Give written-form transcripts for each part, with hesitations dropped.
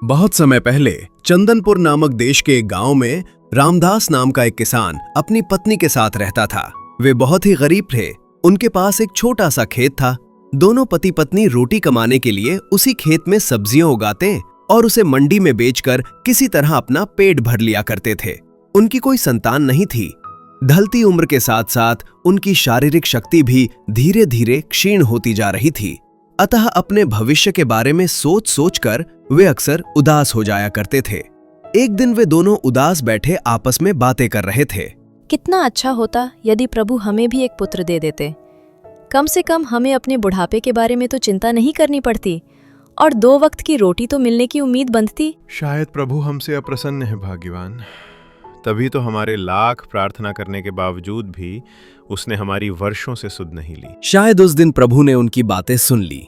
बहुत समय पहले चंदनपुर नामक देश के एक गांव में रामदास नाम का एक किसान अपनी पत्नी के साथ रहता था। वे बहुत ही गरीब थे। उनके पास एक छोटा सा खेत था। दोनों पति पत्नी रोटी कमाने के लिए उसी खेत में सब्जियां उगाते और उसे मंडी में बेचकर किसी तरह अपना पेट भर लिया करते थे। उनकी कोई संतान नहीं थी। ढलती उम्र के साथ साथ उनकी शारीरिक शक्ति भी धीरे धीरे क्षीण होती जा रही थी। अतः अपने भविष्य के बारे में सोच सोचकर वे अक्सर उदास हो जाया करते थे। एक दिन वे दोनों उदास बैठे आपस में बातें कर रहे थे। कितना अच्छा होता यदि प्रभु हमें भी एक पुत्र दे देते। कम से कम हमें अपने बुढ़ापे के बारे में तो चिंता नहीं करनी पड़ती और 2 वक्त की रोटी तो मिलने की उम्मीद बंधती। शायद प्रभु हमसे अप्रसन्न है भाग्यवान, तभी तो हमारे लाख प्रार्थना करने के बावजूद भी उसने हमारी वर्षों से सुध नहीं ली। शायद उस दिन प्रभु ने उनकी बातें सुन ली।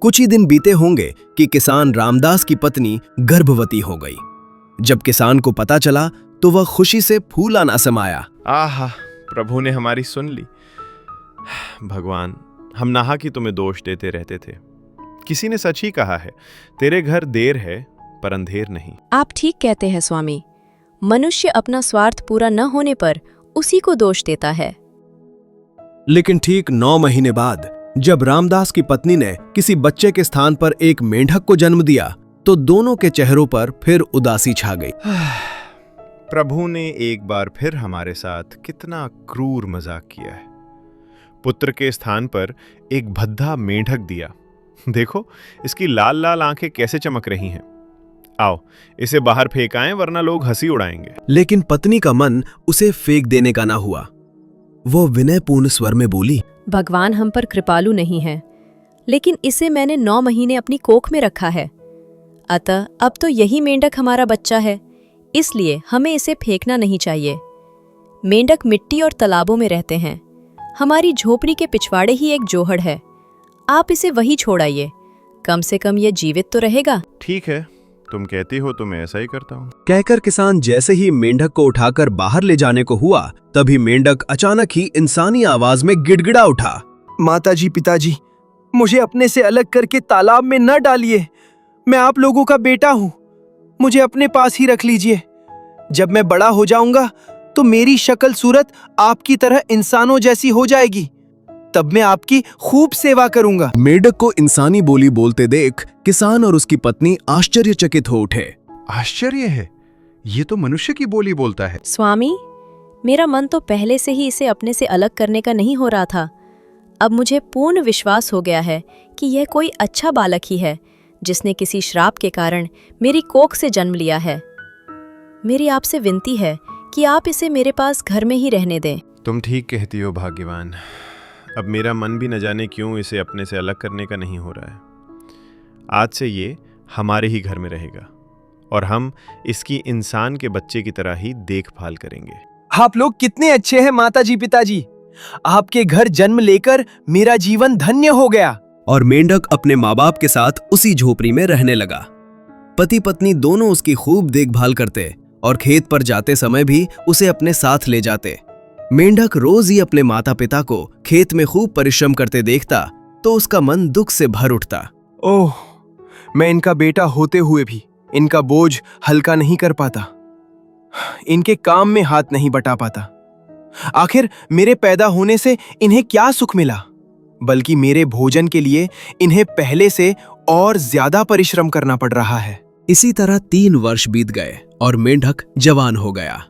कुछ ही दिन बीते होंगे कि किसान रामदास की पत्नी गर्भवती हो गई। जब किसान को पता चला तो वह खुशी से फूला ना समाया। आहा, प्रभु ने हमारी सुन ली। भगवान, हम नाहक ही तुम्हें दोष देते रहते थे। किसी ने सच ही कहा है, तेरे घर देर है पर अंधेर नहीं। आप ठीक कहते हैं स्वामी। मनुष्य अपना स्वार्थ पूरा न होने पर उसी को दोष देता है। लेकिन ठीक 9 महीने बाद जब रामदास की पत्नी ने किसी बच्चे के स्थान पर एक मेंढक को जन्म दिया तो दोनों के चेहरों पर फिर उदासी छा गई। प्रभु ने एक बार फिर हमारे साथ कितना क्रूर मजाक किया है। पुत्र के स्थान पर एक भद्दा मेंढक दिया। देखो, इसकी लाल लाल आंखें कैसे चमक रही हैं। आओ, इसे बाहर फेंकाएं वरना लोग हंसी उड़ाएंगे। लेकिन पत्नी का मन उसे फेंक देने का ना हुआ। वो विनयपूर्ण स्वर में बोली, भगवान हम पर कृपालु नहीं है, लेकिन इसे मैंने 9 महीने अपनी कोख में रखा है। अतः अब तो यही मेंढक हमारा बच्चा है, इसलिए हमें इसे फेंकना नहीं चाहिए। मेंढक मिट्टी और तालाबों में रहते हैं। हमारी झोपड़ी के पिछवाड़े ही एक जोहड़ है। आप इसे वही छोड़ाइए, कम से कम ये जीवित तो रहेगा। ठीक है, तुम कहती हो तो मैं ऐसा ही करता हूँ। कहकर किसान जैसे ही मेंढक को उठाकर बाहर ले जाने को हुआ तभी मेंढक अचानक ही इंसानी आवाज में गिड़गिड़ा उठा। माताजी, पिताजी, मुझे अपने से अलग करके तालाब में न डालिए। मैं आप लोगों का बेटा हूँ, मुझे अपने पास ही रख लीजिए। जब मैं बड़ा हो जाऊंगा तो मेरी शक्ल सूरत आपकी तरह इंसानों जैसी हो जाएगी, तब मैं आपकी खूब सेवा करूंगा। मेंढक को इंसानी बोली बोलते देख किसान और उसकी पत्नी आश्चर्यचकित हो उठे। आश्चर्य है, ये तो मनुष्य की बोली बोलता है। स्वामी, मेरा मन तो पहले से ही इसे अपने से अलग करने का नहीं हो रहा था। अब मुझे पूर्ण विश्वास हो गया है कि यह कोई अच्छा बालक ही है जिसने किसी श्राप के कारण मेरी कोख से जन्म लिया है। मेरी आपसे विनती है कि आप इसे मेरे पास घर में ही रहने दें। तुम ठीक कहती हो भाग्यवान। अब मेरा मन भी न जाने क्यों इसे अपने से अलग करने का नहीं हो रहा है। आज से ये हमारे ही घर में रहेगा और हम इसकी इंसान के बच्चे की तरह ही देखभाल करेंगे। आप लोग कितने अच्छे हैं माताजी, पिताजी। आपके घर जन्म लेकर मेरा जीवन धन्य हो गया। और मेंढक अपने माँ बाप के साथ उसी झोपड़ी में रहने लगा। पति पत्नी दोनों उसकी खूब देखभाल करते और खेत पर जाते समय भी उसे अपने साथ ले जाते। मेंढक रोज ही अपने माता पिता को खेत में खूब परिश्रम करते देखता तो उसका मन दुख से भर उठता। ओह, मैं इनका बेटा होते हुए भी इनका बोझ हल्का नहीं कर पाता, इनके काम में हाथ नहीं बटा पाता। आखिर मेरे पैदा होने से इन्हें क्या सुख मिला, बल्कि मेरे भोजन के लिए इन्हें पहले से और ज्यादा परिश्रम करना पड़ रहा है। इसी तरह 3 वर्ष बीत गए और मेंढक जवान हो गया।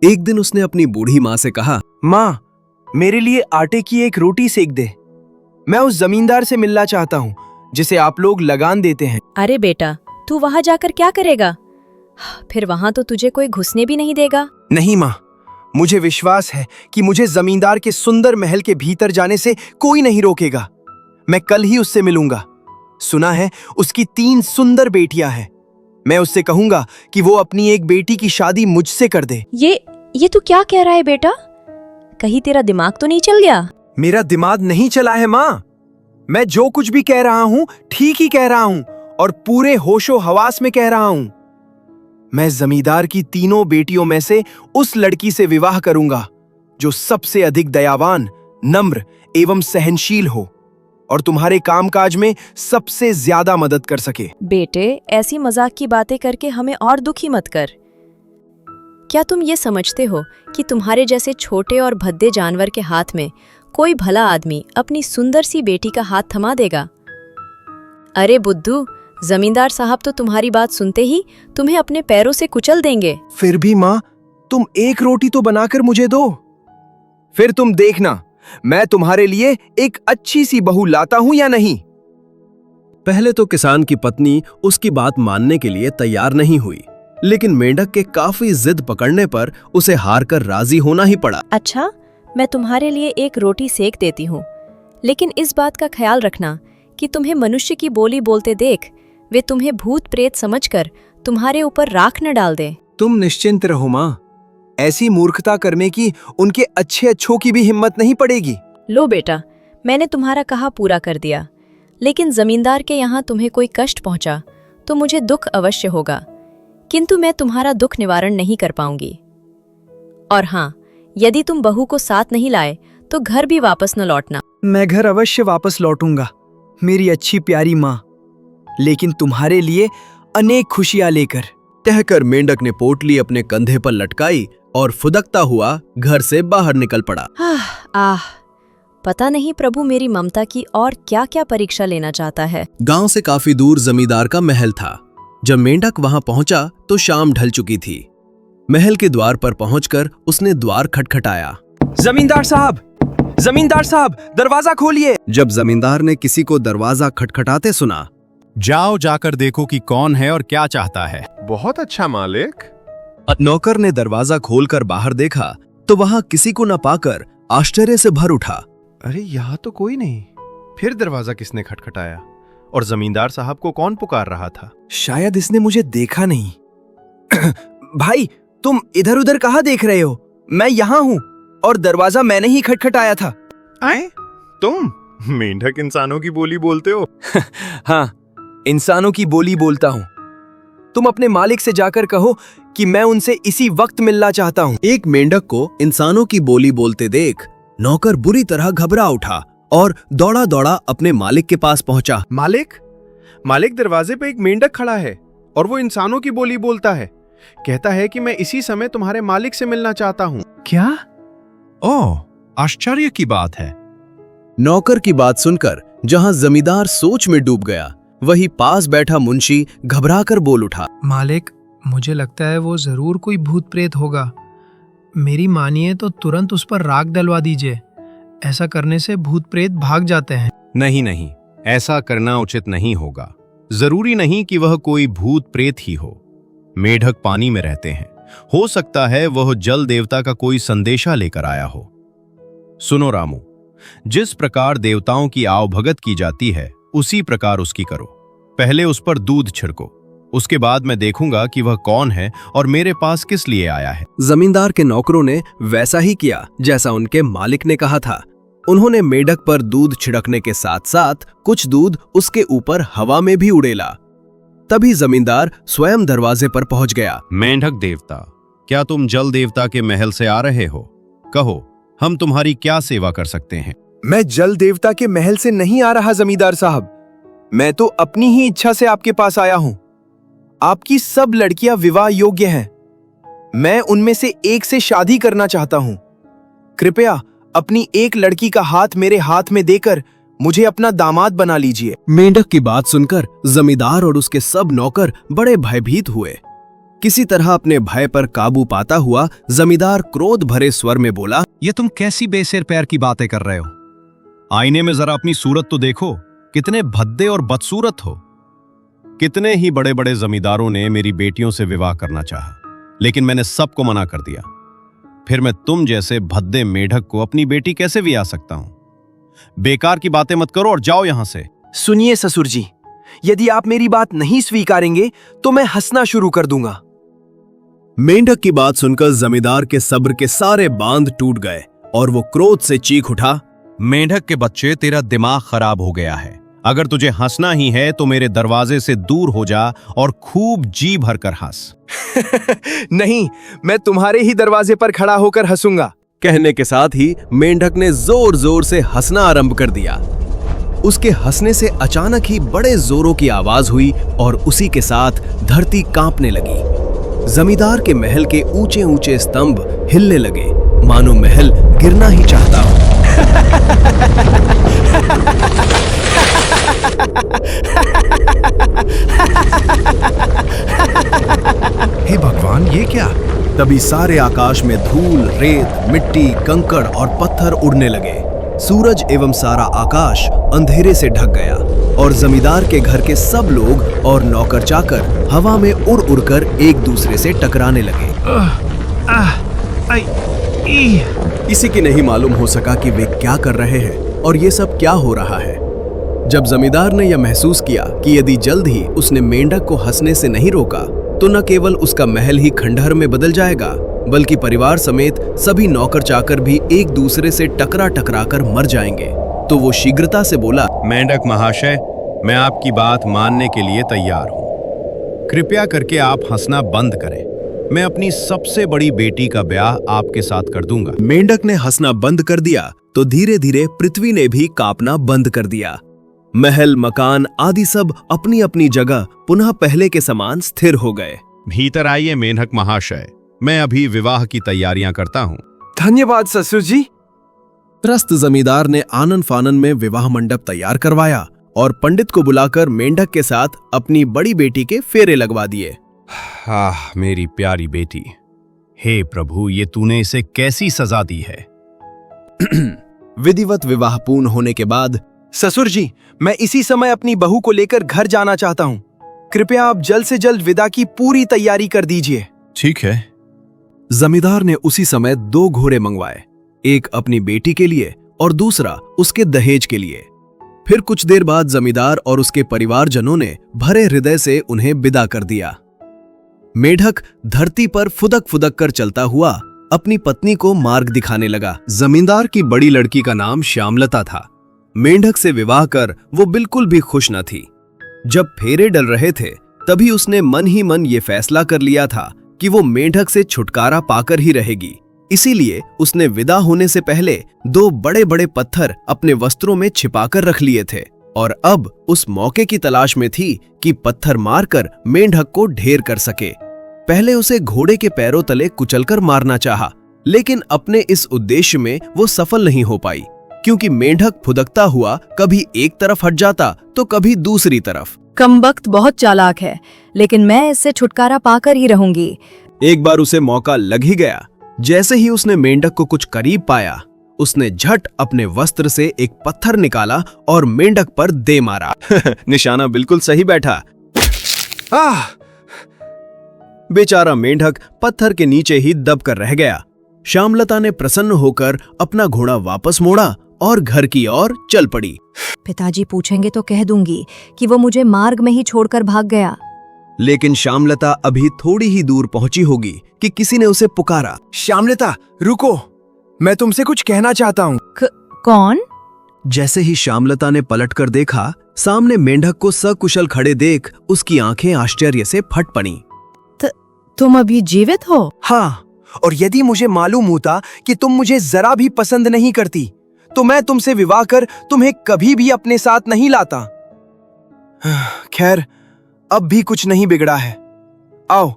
एक दिन उसने अपनी बूढ़ी माँ से कहा, माँ, मेरे लिए आटे की एक रोटी सेक दे। मैं उस जमींदार से मिलना चाहता हूँ जिसे आप लोग लगान देते हैं। अरे बेटा, तू वहां जाकर क्या करेगा? फिर वहां तो तुझे कोई घुसने भी नहीं देगा। नहीं माँ, मुझे विश्वास है कि मुझे जमींदार के सुंदर महल के भीतर जाने से कोई नहीं रोकेगा। मैं कल ही उससे मिलूंगा। सुना है उसकी 3 सुंदर बेटियां हैं। मैं उससे कहूंगा कि वो अपनी एक बेटी की शादी मुझसे कर दे। ये तू क्या कह रहा है बेटा? कहीं तेरा दिमाग तो नहीं चल गया? मेरा दिमाग नहीं चला है माँ। मैं जो कुछ भी कह रहा हूँ ठीक ही कह रहा हूँ और पूरे होशो हवास में कह रहा हूँ। मैं जमींदार की 3 बेटियों में से उस लड़की से विवाह करूंगा जो सबसे अधिक दयावान, नम्र एवं सहनशील हो और तुम्हारे कामकाज में सबसे ज्यादा मदद कर सके। बेटे, ऐसी मजाक की बातें करके हमें और दुखी मत कर। क्या तुम ये समझते हो कि तुम्हारे जैसे छोटे और भद्दे जानवर के हाथ में कोई भला आदमी अपनी सुंदर सी बेटी का हाथ थमा देगा? अरे बुद्धू, जमींदार साहब तो तुम्हारी बात सुनते ही तुम्हें अपने पैरों से कुचल देंगे। फिर भी माँ, तुम एक रोटी तो बनाकर मुझे दो। फिर तुम देखना मैं तुम्हारे लिए एक अच्छी सी बहू लाता हूं या नहीं। पहले तो किसान की पत्नी उसकी बात मानने के लिए तैयार नहीं हुई, लेकिन मेंढक के काफी जिद पकड़ने पर उसे हार कर राजी होना ही पड़ा। अच्छा, मैं तुम्हारे लिए एक रोटी सेक देती हूँ, लेकिन इस बात का ख्याल रखना कि तुम्हें मनुष्य की बोली बोलते देख वे तुम्हें भूत प्रेत समझकर तुम्हारे ऊपर राख न डाल दें। तुम निश्चिंत रहो माँ, ऐसी मूर्खता करने की उनके अच्छों की भी हिम्मत नहीं पड़ेगी। लो बेटा, मैंने तुम्हारा कहा पूरा कर दिया, लेकिन जमींदार के यहाँ तुम्हें कोई कष्ट पहुंचा तो मुझे दुख अवश्य होगा, किंतु मैं तुम्हारा दुख निवारण नहीं कर पाऊंगी। और हाँ, यदि तुम बहू को साथ नहीं लाए तो घर भी वापस न लौटना। मैं घर अवश्य वापस लौटूंगा मेरी अच्छी प्यारी माँ, लेकिन तुम्हारे लिए अनेक खुशियां लेकर। कहकर मेंढक ने पोटली अपने कंधे पर लटकाई और फुदकता हुआ घर से बाहर निकल पड़ा। आह, पता नहीं प्रभु मेरी ममता की और क्या क्या परीक्षा लेना चाहता है। गांव से काफी दूर जमींदार का महल था। जब मेंढक वहां पहुंचा तो शाम ढल चुकी थी। महल के द्वार पर पहुंचकर उसने द्वार खटखटाया। जमींदार साहब, दरवाजा खोलिए। जब जमींदार ने किसी को दरवाजा खटखटाते सुना, जाओ जाकर देखो कि कौन है और क्या चाहता है। बहुत अच्छा मालिक। नौकर ने दरवाजा खोलकर बाहर देखा तो वहां किसी को न पाकर आश्चर्य से भर उठा। अरे यहाँ तो कोई नहीं। फिर दरवाजा किसने खटखटाया और जमींदार साहब को कौन पुकार रहा था? शायद इसने मुझे देखा नहीं। भाई, तुम इधर उधर कहाँ देख रहे हो? मैं यहाँ हूँ और दरवाजा मैंने ही खटखटाया था। आए तुम? मेंढक इंसानों की बोली बोलते हो? हाँ, इंसानों की बोली बोलता हूँ। तुम अपने मालिक से जाकर कहो कि मैं उनसे इसी वक्त मिलना चाहता हूँ। एक मेंढक को इंसानों की बोली बोलते देख नौकर बुरी तरह घबरा उठा और दौड़ा दौड़ा अपने मालिक के पास पहुंचा। मालिक, दरवाजे पे एक मेंढक खड़ा है और वो इंसानों की बोली बोलता है। कहता है कि मैं इसी समय तुम्हारे मालिक से मिलना चाहता हूँ। क्या? ओह, आश्चर्य की बात है। नौकर की बात सुनकर जहां जमींदार सोच में डूब गया, वही पास बैठा मुंशी घबराकर बोल उठा। मालिक, मुझे लगता है वो जरूर कोई भूत प्रेत होगा। मेरी मानिए तो तुरंत उस पर राख डलवा दीजिए। ऐसा करने से भूत प्रेत भाग जाते हैं। नहीं, ऐसा करना उचित नहीं होगा। जरूरी नहीं कि वह कोई भूत प्रेत ही हो। मेढक पानी में रहते हैं, हो सकता है वह जल देवता का कोई संदेशा लेकर आया हो। सुनो रामू, जिस प्रकार देवताओं की आवभगत की जाती है उसी प्रकार उसकी करो। पहले उस पर दूध छिड़को, उसके बाद मैं देखूंगा कि वह कौन है और मेरे पास किस लिए आया है। जमींदार के नौकरों ने वैसा ही किया जैसा उनके मालिक ने कहा था। उन्होंने मेढक पर दूध छिड़कने के साथ साथ कुछ दूध उसके ऊपर हवा में भी उड़ेला। तभी जमींदार स्वयं दरवाजे पर पहुंच गया। मेंढक देवता, क्या तुम जल देवता के महल से आ रहे हो? कहो, हम तुम्हारी क्या सेवा कर सकते हैं? मैं जल देवता के महल से नहीं आ रहा जमींदार साहब। मैं तो अपनी ही इच्छा से आपके पास आया हूं। आपकी सब लड़कियां विवाह योग्य हैं। मैं उनमें से एक से शादी करना चाहता हूं। कृपया अपनी एक लड़की का हाथ मेरे हाथ में देकर मुझे अपना दामाद बना लीजिए। मेंढक की बात सुनकर जमींदार और उसके सब नौकर बड़े भयभीत हुए। किसी तरह अपने भय पर काबू पाता हुआ जमींदार क्रोध भरे स्वर में बोला, ये तुम कैसी बेसिर पैर की बातें कर रहे हो? आईने में जरा अपनी सूरत तो देखो, कितने भद्दे और बदसूरत हो। कितने ही बड़े बड़े जमींदारों ने मेरी बेटियों से विवाह करना चाहा, लेकिन मैंने सबको मना कर दिया। फिर मैं तुम जैसे भद्दे मेढक को अपनी बेटी कैसे विया सकता हूं? बेकार की बातें मत करो और जाओ यहां से। सुनिए ससुर जी, यदि आप मेरी बात नहीं स्वीकारेंगे तो मैं हंसना शुरू कर दूंगा। मेंढक की बात सुनकर जमींदार के सब्र के सारे बांध टूट गए और वो क्रोध से चीख उठा, मेंढक के बच्चे, तेरा दिमाग खराब हो गया है। अगर तुझे हंसना ही है तो मेरे दरवाजे से दूर हो जा और खूब जी भरकर हंस। नहीं, मैं तुम्हारे ही दरवाजे पर खड़ा होकर हंसूंगा। कहने के साथ ही मेंढक ने जोर जोर से हंसना आरंभ कर दिया। उसके हंसने से अचानक ही बड़े जोरों की आवाज हुई और उसी के साथ धरती कांपने लगी। जमींदार के महल के ऊंचे ऊंचे स्तंभ हिलने लगे, मानो महल गिरना ही चाहता हो। हे भगवान, ये क्या? तभी सारे आकाश में धूल, रेत, मिट्टी, कंकड़ और पत्थर उड़ने लगे। सूरज एवं सारा आकाश अंधेरे से ढक गया और जमींदार के घर के सब लोग और नौकर चाकर हवा में उड़ उड़कर एक दूसरे से टकराने लगे। किसी की नहीं मालूम हो सका कि वे क्या कर रहे हैं और ये सब क्या हो रहा है। जब जमींदार ने यह महसूस किया कि यदि जल्द ही उसने मेंढक को हंसने से नहीं रोका तो न केवल उसका महल ही खंडहर में बदल जाएगा, बल्कि परिवार समेत सभी नौकर चाकर भी एक दूसरे से टकरा टकरा कर मर जाएंगे, तो वो शीघ्रता से बोला, मेंढक महाशय, मैं आपकी बात मानने के लिए तैयार हूँ। कृपया करके आप हंसना बंद करें। मैं अपनी सबसे बड़ी बेटी का ब्याह आपके साथ कर दूंगा। मेंढक ने हंसना बंद कर दिया तो धीरे धीरे पृथ्वी ने भी कांपना बंद कर दिया। महल, मकान आदि सब अपनी अपनी जगह पुनः पहले के समान स्थिर हो गए। भीतर आइए मेंढक महाशय, मैं अभी विवाह की तैयारियां करता हूँ। धन्यवाद ससुर जी। त्रस्त जमींदार ने आनन फानन में विवाह मंडप तैयार करवाया और पंडित को बुलाकर मेंढक के साथ अपनी बड़ी बेटी के फेरे लगवा दिए। मेरी प्यारी बेटी, हे प्रभु, ये तूने इसे कैसी सजा दी है? विधिवत विवाह पूर्ण होने के बाद ससुर जी, मैं इसी समय अपनी बहू को लेकर घर जाना चाहता हूँ। कृपया आप जल्द से जल्द विदा की पूरी तैयारी कर दीजिए। ठीक है। जमींदार ने उसी समय 2 घोड़े मंगवाए, एक अपनी बेटी के लिए और दूसरा उसके दहेज के लिए। फिर कुछ देर बाद जमींदार और उसके परिवारजनों ने भरे हृदय से उन्हें विदा कर दिया। मेढक धरती पर फुदक फुदक कर चलता हुआ अपनी पत्नी को मार्ग दिखाने लगा। जमींदार की बड़ी लड़की का नाम श्यामलता था। मेंढक से विवाह कर वो बिल्कुल भी खुश न थी। जब फेरे डल रहे थे तभी उसने मन ही मन ये फैसला कर लिया था कि वो मेंढक से छुटकारा पाकर ही रहेगी। इसीलिए उसने विदा होने से पहले 2 बड़े बड़े पत्थर अपने वस्त्रों में छिपाकर रख लिए थे और अब उस मौके की तलाश में थी कि पत्थर मारकर मेंढक को ढेर कर सके। पहले उसे घोड़े के पैरों तले कुचलकर मारना चाहा, लेकिन अपने इस उद्देश्य में वो सफल नहीं हो पाई, क्योंकि मेंढक फुदकता हुआ कभी एक तरफ हट जाता तो कभी दूसरी तरफ। कमबख्त बहुत चालाक है, लेकिन मैं इससे छुटकारा पाकर ही रहूंगी। एक बार उसे मौका लग ही गया। जैसे ही उसने मेंढक को कुछ करीब पाया, उसने झट अपने वस्त्र से एक पत्थर निकाला और मेंढक पर दे मारा। निशाना बिल्कुल सही बैठा। बेचारा मेंढक पत्थर के नीचे ही दबकर रह गया। श्यामलता ने प्रसन्न होकर अपना घोड़ा वापस मोड़ा और घर की ओर चल पड़ी। पिताजी पूछेंगे तो कह दूंगी कि वो मुझे मार्ग में ही छोड़कर भाग गया। लेकिन श्यामलता अभी थोड़ी ही दूर पहुंची होगी कि किसी ने उसे पुकारा। श्यामलता, रुको, मैं तुमसे कुछ कहना चाहता हूँ। कौन? जैसे ही श्यामलता ने पलटकर देखा, सामने मेंढक को सकुशल खड़े देख उसकी आंखें आश्चर्य से फट पड़ी। तुम अभी जीवित हो? हाँ, और यदि मुझे मालूम होता कि तुम मुझे जरा भी पसंद नहीं करती तो मैं तुमसे विवाह कर तुम्हें कभी भी अपने साथ नहीं लाता। खैर, अब भी कुछ नहीं बिगड़ा है। आओ,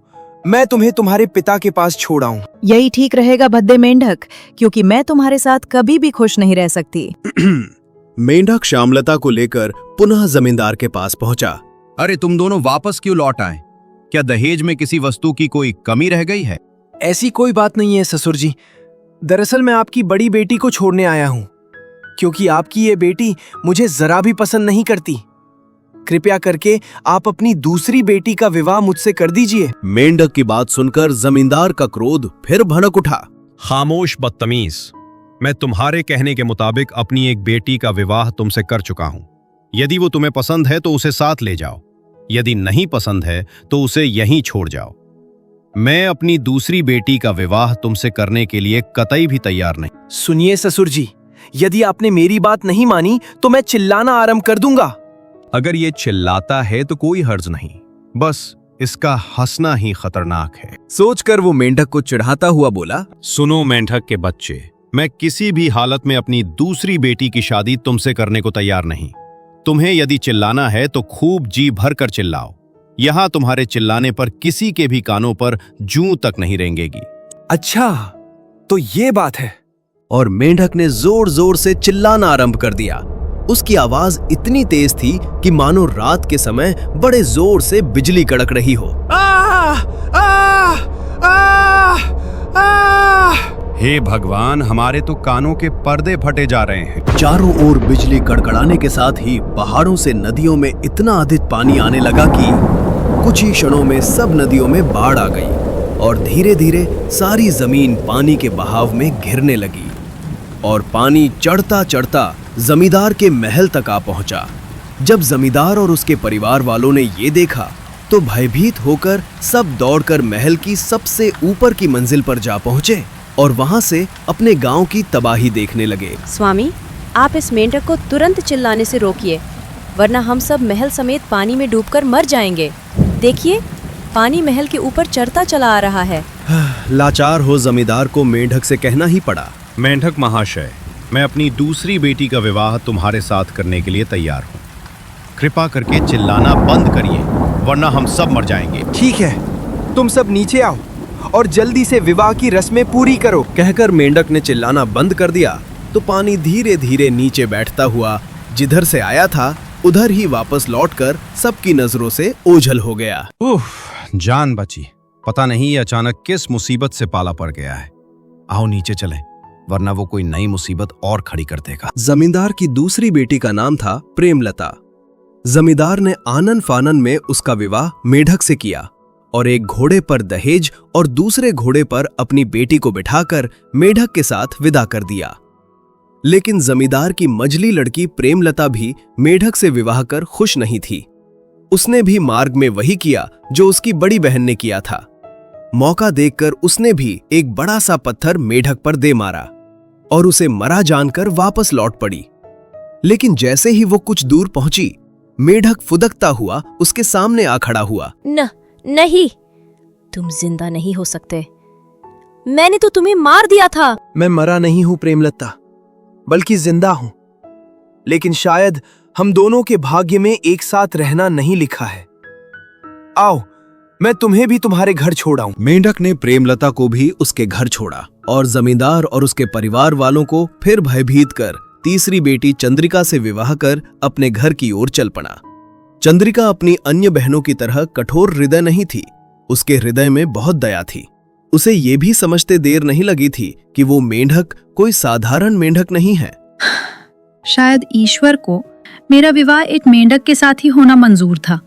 मैं तुम्हें तुम्हारे पिता के पास छोड़ आऊं। यही ठीक रहेगा भद्दे मेंढक, क्योंकि मैं तुम्हारे साथ कभी भी खुश नहीं रह सकती। मेंढक श्यामलता को लेकर पुनः जमींदार के पास पहुंचा। अरे, तुम दोनों वापस क्यों लौट आए? क्या दहेज में किसी वस्तु की कोई कमी रह गई है? ऐसी कोई बात नहीं है ससुर जी। दरअसल मैं आपकी बड़ी बेटी को छोड़ने आया हूँ, क्योंकि आपकी ये बेटी मुझे जरा भी पसंद नहीं करती। कृपया करके आप अपनी दूसरी बेटी का विवाह मुझसे कर दीजिए। मेंढक की बात सुनकर जमींदार का क्रोध फिर भड़क उठा। खामोश बदतमीज, मैं तुम्हारे कहने के मुताबिक अपनी एक बेटी का विवाह तुमसे कर चुका हूं। यदि वो तुम्हें पसंद है तो उसे साथ ले जाओ, यदि नहीं पसंद है तो उसे यहीं छोड़ जाओ। मैं अपनी दूसरी बेटी का विवाह तुमसे करने के लिए कतई भी तैयार नहीं। सुनिए ससुर जी, यदि आपने मेरी बात नहीं मानी तो मैं चिल्लाना आरंभ कर दूंगा। अगर ये चिल्लाता है तो कोई हर्ज नहीं, बस इसका हंसना ही खतरनाक है। सोचकर वो मेंढक को चिढ़ाता हुआ बोला, सुनो मेंढक के बच्चे, मैं किसी भी हालत में अपनी दूसरी बेटी की शादी तुमसे करने को तैयार नहीं। तुम्हें यदि चिल्लाना है तो खूब जी भर कर चिल्लाओ। यहां तुम्हारे चिल्लाने पर किसी के भी कानों पर जूं तक नहीं रेंगेगी। अच्छा, तो ये बात है। और मेंढक ने जोर जोर से चिल्लाना आरंभ कर दिया। उसकी आवाज इतनी तेज थी कि मानो रात के समय बड़े जोर से बिजली कड़क रही हो। हे भगवान, हमारे तो कानों के पर्दे फटे जा रहे हैं। चारों ओर बिजली कड़कड़ाने के साथ ही पहाड़ों से नदियों में इतना अधिक पानी आने लगा कि कुछ ही क्षणों में सब नदियों में बाढ़ आ गई और धीरे धीरे सारी जमीन पानी के बहाव में घिरने लगी और पानी चढ़ता चढ़ता जमींदार के महल तक आ पहुंचा। जब जमींदार और उसके परिवार वालों ने ये देखा तो भयभीत होकर सब दौड़कर महल की सबसे ऊपर की मंजिल पर जा पहुंचे और वहां से अपने गांव की तबाही देखने लगे। स्वामी, आप इस मेंढक को तुरंत चिल्लाने से रोकिए, वरना हम सब महल समेत पानी में डूबकर मर जाएंगे। देखिए, पानी महल के ऊपर चढ़ता चला आ रहा है। लाचार हो जमींदार को मेंढक से कहना ही पड़ा। मेंढक महाशय, मैं अपनी दूसरी बेटी का विवाह तुम्हारे साथ करने के लिए तैयार हूँ। कृपा करके चिल्लाना बंद करिए, वरना हम सब मर जाएंगे। ठीक है, तुम सब नीचे आओ और जल्दी से विवाह की रस्में पूरी करो। कहकर मेंढक ने चिल्लाना बंद कर दिया तो पानी धीरे धीरे नीचे बैठता हुआ जिधर से आया था उधर ही वापस लौटकर सबकी नजरों से ओझल हो गया। उफ, जान बची। पता नहीं ये अचानक किस मुसीबत से पाला पड़ गया है। आओ नीचे चलें, वरना वो कोई नई मुसीबत और खड़ी कर देगा। जमींदार की दूसरी बेटी का नाम था प्रेमलता। जमींदार ने आनन फानन में उसका विवाह मेंढक से किया और एक घोड़े पर दहेज और दूसरे घोड़े पर अपनी बेटी को बिठाकर मेंढक के साथ विदा कर दिया। लेकिन जमींदार की मजली लड़की प्रेमलता भी मेंढक से विवाह कर खुश नहीं थी। उसने भी मार्ग में वही किया जो उसकी बड़ी बहन ने किया था। मौका देखकर उसने भी एक बड़ा सा पत्थर मेंढक पर दे मारा और उसे मरा जानकर वापस लौट पड़ी। लेकिन जैसे ही वो कुछ दूर पहुंची, मेंढक फुदकता हुआ उसके सामने आ खड़ा हुआ। नहीं, तुम जिंदा नहीं हो सकते। मैंने तो तुम्हें मार दिया था। मैं मरा नहीं हूं प्रेमलता, बल्कि जिंदा हूं। लेकिन शायद हम दोनों के भाग्य में एक साथ रहना नहीं लिखा है। आओ, मैं तुम्हें भी तुम्हारे घर छोड़ाऊं। मेंढक ने प्रेमलता को भी उसके घर छोड़ा और जमींदार और उसके परिवार वालों को फिर भयभीत कर तीसरी बेटी चंद्रिका से विवाह कर अपने घर की ओर चल पड़ा। चंद्रिका अपनी अन्य बहनों की तरह कठोर हृदय नहीं थी। उसके हृदय में बहुत दया थी। उसे ये भी समझते देर नहीं लगी थी कि वो मेंढक कोई साधारण मेंढक नहीं है। शायद ईश्वर को मेरा विवाह एक मेंढक के साथ ही होना मंजूर था,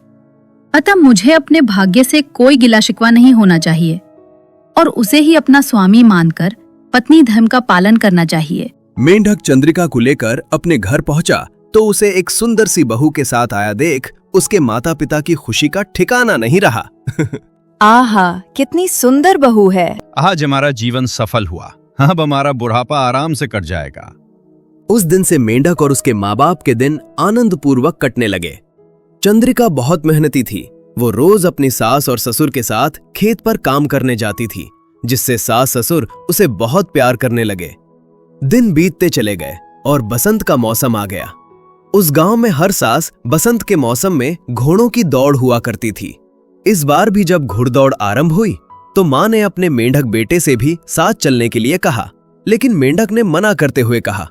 अतः मुझे अपने भाग्य से कोई गिला शिकवा नहीं होना चाहिए और उसे ही अपना स्वामी मानकर पत्नी धर्म का पालन करना चाहिए। मेंढक चंद्रिका को लेकर अपने घर पहुंचा तो उसे एक सुंदर सी बहू के साथ आया देख उसके माता पिता की खुशी का ठिकाना नहीं रहा। आहा, कितनी सुंदर बहू है। आज हमारा जीवन सफल हुआ, अब हमारा बुढ़ापा आराम से कट जाएगा। उस दिन से मेंढक और उसके माँ बाप के दिन आनंद पूर्वक कटने लगे। चंद्रिका बहुत मेहनती थी। वो रोज अपनी सास और ससुर के साथ खेत पर काम करने जाती थी, जिससे सास ससुर उसे बहुत प्यार करने लगे। दिन बीतते चले गए और बसंत का मौसम आ गया। उस गांव में हर सास बसंत के मौसम में घोड़ों की दौड़ हुआ करती थी। इस बार भी जब घुड़दौड़ आरंभ हुई तो मां ने अपने मेंढक बेटे से भी साथ चलने के लिए कहा, लेकिन मेंढक ने मना करते हुए कहा,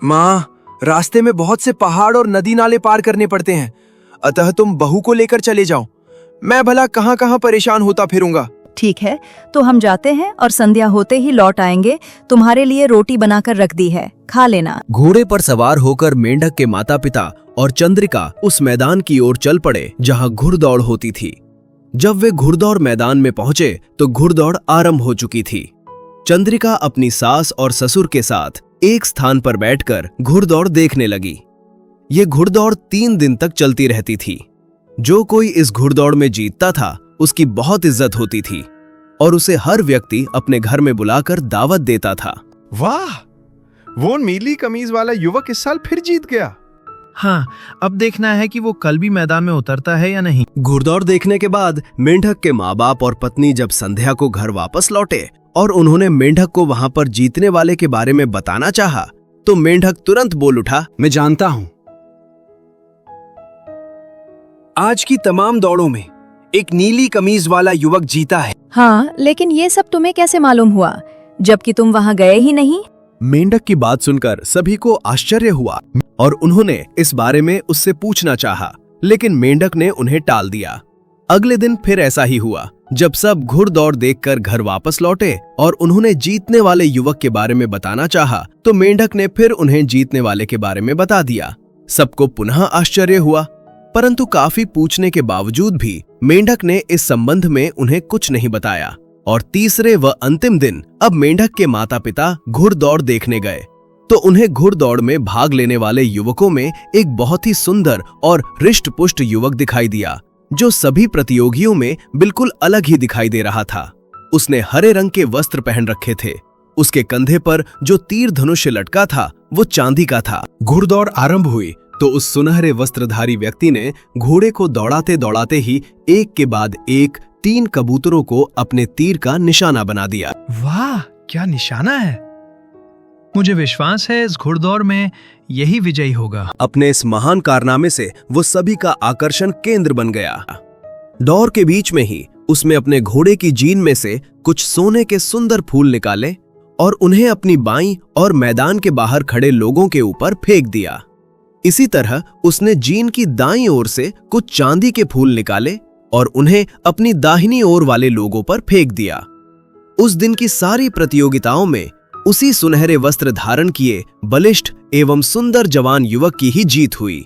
माँ, रास्ते में बहुत से पहाड़ और नदी नाले पार करने पड़ते हैं, अतः तुम बहू को लेकर चले जाओ। मैं भला कहाँ कहाँ परेशान होता फिरूंगा। ठीक है, तो हम जाते हैं और संध्या होते ही लौट आएंगे। तुम्हारे लिए रोटी बनाकर रख दी है, खा लेना। घोड़े पर सवार होकर मेंढक के माता पिता और चंद्रिका उस मैदान की ओर चल पड़े जहां घुड़दौड़ होती थी। जब वे घुड़दौड़ मैदान में पहुंचे तो घुड़दौड़ आरंभ हो चुकी थी। चंद्रिका अपनी सास और ससुर के साथ एक स्थान पर बैठकर घुड़दौड़ देखने लगी। ये घुड़दौड़ 3 दिन तक चलती रहती थी। जो कोई इस घुड़दौड़ में जीतता था उसकी बहुत इज्जत होती थी और उसे हर व्यक्ति अपने घर में बुलाकर दावत देता था। वाह, वो नीली कमीज वाला युवक इस साल फिर जीत गया। हाँ, अब देखना है कि वो कल भी मैदान में उतरता है या नहीं। घुड़दौड़ देखने के बाद मेंढक के माँ बाप और पत्नी जब संध्या को घर वापस लौटे और उन्होंने मेंढक को वहां पर जीतने वाले के बारे में बताना चाहा, तो मेंढक तुरंत बोल उठा, मैं जानता हूं आज की तमाम दौड़ों में एक नीली कमीज वाला युवक जीता है। हाँ, लेकिन ये सब तुम्हें कैसे मालूम हुआ, जबकि तुम वहाँ गए ही नहीं? मेंढक की बात सुनकर सभी को आश्चर्य हुआ और उन्होंने इस बारे में उससे पूछना चाहा, लेकिन मेंढक ने उन्हें टाल दिया। अगले दिन फिर ऐसा ही हुआ। जब सब घुड़दौड़ देखकर घर वापस लौटे और उन्होंने जीतने वाले युवक के बारे में बताना चाहा, तो मेंढक ने फिर उन्हें जीतने वाले के बारे में बता दिया। सबको पुनः आश्चर्य हुआ, परंतु काफी पूछने के बावजूद भी मेंढक ने इस संबंध में उन्हें कुछ नहीं बताया। और तीसरे व अंतिम दिन अब मेंढक के माता पिता घुड़दौड़ देखने गए, तो उन्हें घुड़दौड़ में भाग लेने वाले युवकों में एक बहुत ही सुंदर और हृष्ट-पुष्ट युवक दिखाई दिया, जो सभी प्रतियोगियों में बिल्कुल अलग ही दिखाई दे रहा था। उसने हरे रंग के वस्त्र पहन रखे थे। उसके कंधे पर जो तीर धनुष लटका था वो चांदी का था। घुड़दौड़ आरंभ हुई तो उस सुनहरे वस्त्रधारी व्यक्ति ने घोड़े को दौड़ाते दौड़ाते ही एक के बाद एक 3 कबूतरों को अपने तीर का निशाना बना दिया। वाह, क्या निशाना है! मुझे विश्वास है इस घुड़दौड़ में यही विजयी होगा। अपने इस महान कारनामे से वो सभी का आकर्षण केंद्र बन गया। दौड़ के बीच में ही उसने अपने घोड़े की जीन में से कुछ सोने के सुंदर फूल निकाले और उन्हें अपनी बाईं और मैदान के बाहर खड़े लोगों के ऊपर फेंक दिया। इसी तरह उसने जीन की दाईं ओर से कुछ चांदी के फूल निकाले और उन्हें अपनी दाहिनी ओर वाले लोगों पर फेंक दिया। उस दिन की सारी प्रतियोगिताओं में उसी सुनहरे वस्त्र धारण किए बलिष्ठ एवं सुंदर जवान युवक की ही जीत हुई।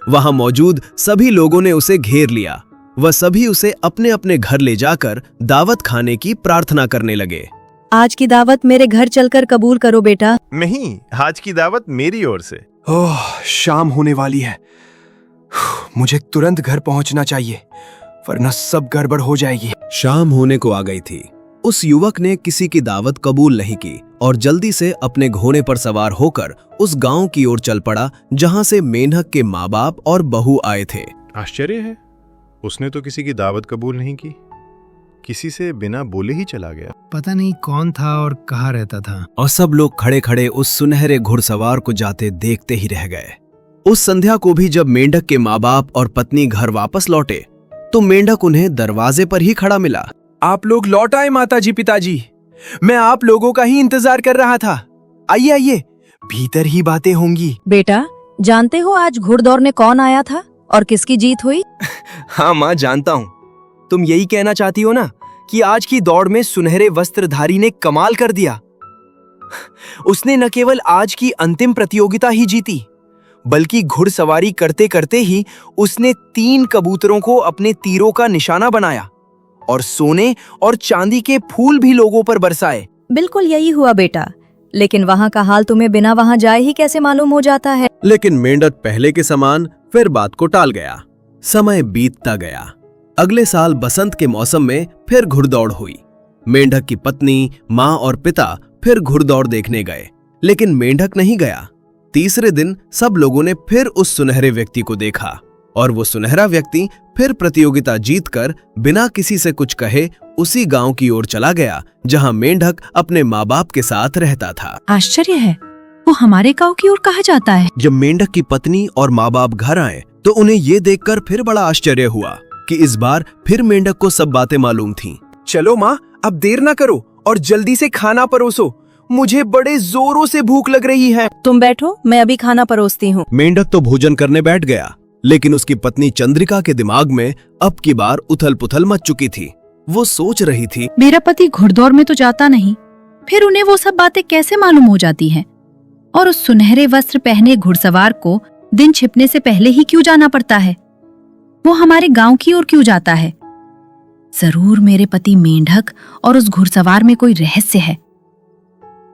वहां मौजूद सभी लोगों ने उसे घेर लिया। वह सभी उसे अपने अपने घर ले जाकर दावत खाने की प्रार्थना करने लगे। आज की दावत मेरे घर चलकर कबूल करो बेटा। नहीं, आज की दावत मेरी ओर से। ओह, शाम होने वाली है। मुझे तुरंत घर पहुंचना चाहिए, वरना सब गड़बड़ हो जाएगी। शाम होने को आ गई थी। उस युवक ने किसी की दावत कबूल नहीं की और जल्दी से अपने घोड़े पर सवार होकर उस गांव की ओर चल पड़ा जहां से मेंढक के माँ बाप और बहू आए थे। आश्चर्य है, उसने तो किसी की दावत कबूल नहीं की, किसी से बिना बोले ही चला गया। पता नहीं कौन था और कहाँ रहता था। और सब लोग खड़े खड़े उस सुनहरे घुड़सवार को जाते देखते ही रह गए। उस संध्या को भी जब मेंढक के माँ बाप और पत्नी घर वापस लौटे तो मेंढक उन्हें दरवाजे पर ही खड़ा मिला। आप लोग लौट आए माताजी पिताजी, मैं आप लोगों का ही इंतजार कर रहा था। आइए आइए, भीतर ही बातें होंगी। बेटा, जानते हो आज घुड़दौड़ में कौन आया था और किसकी जीत हुई? हाँ माँ, जानता हूँ। तुम यही कहना चाहती हो ना कि आज की दौड़ में सुनहरे वस्त्रधारी ने कमाल कर दिया। उसने न केवल आज की अंतिम प्रतियोगिता ही जीती, बल्कि घुड़सवारी करते करते ही उसने 3 कबूतरों को अपने तीरों का निशाना बनाया और सोने और चांदी के फूल भी लोगों पर बरसाए। बिल्कुल यही हुआ बेटा, लेकिन वहाँ का हाल तुम्हें बिना वहाँ जाए ही कैसे मालूम हो जाता है? लेकिन मेंढक पहले के समान फिर बात को टाल गया। समय बीतता गया। अगले साल बसंत के मौसम में फिर घुड़दौड़ हुई। मेंढक की पत्नी, माँ और पिता फिर घुड़दौड़ देखने गए, लेकिन मेंढक नहीं गया। तीसरे दिन सब लोगों ने फिर उस सुनहरे व्यक्ति को देखा और वो सुनहरा व्यक्ति फिर प्रतियोगिता जीतकर बिना किसी से कुछ कहे उसी गांव की ओर चला गया जहां मेंढक अपने माँ बाप के साथ रहता था। आश्चर्य है, वो हमारे गांव की ओर कहाँ जाता है? जब मेंढक की पत्नी और माँ बाप घर आए तो उन्हें ये देखकर फिर बड़ा आश्चर्य हुआ कि इस बार फिर मेंढक को सब बातें मालूम थीं। चलो माँ, अब देर ना करो और जल्दी से खाना परोसो, मुझे बड़े जोरों से भूख लग रही है। तुम बैठो, मैं अभी खाना परोसती हूँ। मेंढक तो भोजन करने बैठ गया, लेकिन उसकी पत्नी चंद्रिका के दिमाग में अब की बार उथल पुथल मच चुकी थी। वो सोच रही थी, मेरा पति घुड़दौड़ में तो जाता नहीं, फिर उन्हें वो सब बातें कैसे मालूम हो जाती हैं? और उस सुनहरे वस्त्र पहने घुड़सवार को दिन छिपने से पहले ही क्यों जाना पड़ता है? वो हमारे गांव की ओर क्यों जाता है? जरूर मेरे पति मेंढक और उस घुड़सवार में कोई रहस्य है।